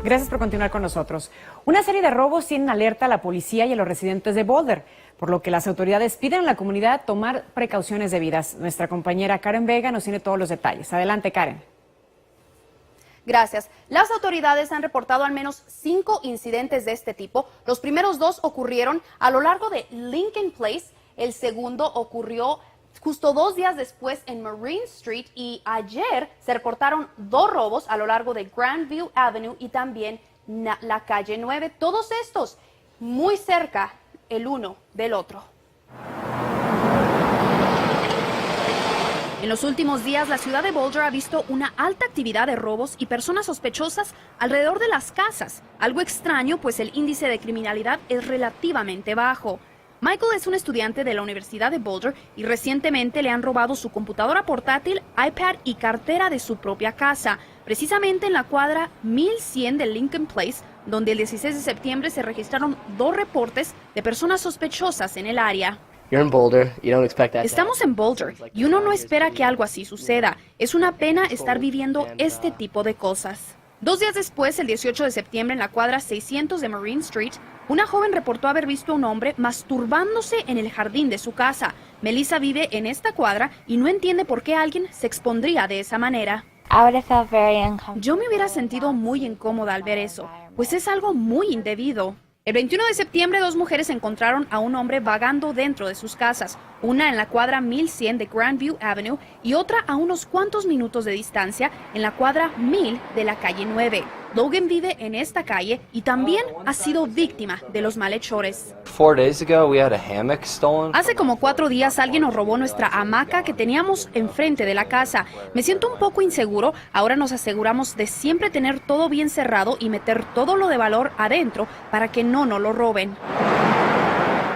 Gracias por continuar con nosotros. Una serie de robos tienen alerta a la policía y a los residentes de Boulder, por lo que las autoridades piden a la comunidad tomar precauciones debidas. Nuestra compañera Karen Vega nos tiene todos los detalles. Adelante, Karen. Gracias. Las autoridades han reportado al menos 5 incidentes de este tipo. Los primeros 2 ocurrieron a lo largo de Lincoln Place. El segundo ocurrió justo 2 días después en Marine Street, y ayer se reportaron 2 robos a lo largo de Grandview Avenue y también la calle 9. Todos estos muy cerca el uno del otro. En los últimos días, la ciudad de Boulder ha visto una alta actividad de robos y personas sospechosas alrededor de las casas. Algo extraño, pues el índice de criminalidad es relativamente bajo. Michael es un estudiante de la Universidad de Boulder y recientemente le han robado su computadora portátil, iPad y cartera de su propia casa, precisamente en la cuadra 1100 de Lincoln Place, donde el 16 de septiembre se registraron 2 reportes de personas sospechosas en el área. Estamos en Boulder y uno no espera que algo así suceda. Es una pena estar viviendo este tipo de cosas. 2 días después, el 18 de septiembre, en la cuadra 600 de Marine Street, una joven reportó haber visto a un hombre masturbándose en el jardín de su casa. Melissa vive en esta cuadra y no entiende por qué alguien se expondría de esa manera. Yo me hubiera sentido muy incómoda al ver eso, pues es algo muy indebido. El 21 de septiembre, 2 mujeres encontraron a un hombre vagando dentro de sus casas, una en la cuadra 1100 de Grandview Avenue y otra a unos cuantos minutos de distancia en la cuadra 1000 de la calle 9. Logan vive en esta calle y también ha sido víctima de los malhechores. Hace como 4 días alguien nos robó nuestra hamaca que teníamos enfrente de la casa. Me siento un poco inseguro. Ahora nos aseguramos de siempre tener todo bien cerrado y meter todo lo de valor adentro para que no nos lo roben.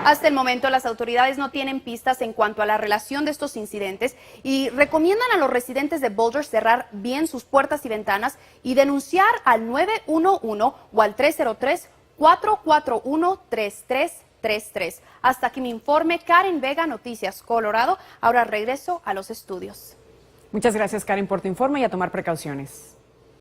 Hasta el momento, las autoridades no tienen pistas en cuanto a la relación de estos incidentes y recomiendan a los residentes de Boulder cerrar bien sus puertas y ventanas y denunciar al 911 o al 303-441-3333. Hasta que me informe Karen Vega, Noticias Colorado. Ahora regreso a los estudios. Muchas gracias, Karen, por tu informe y a tomar precauciones.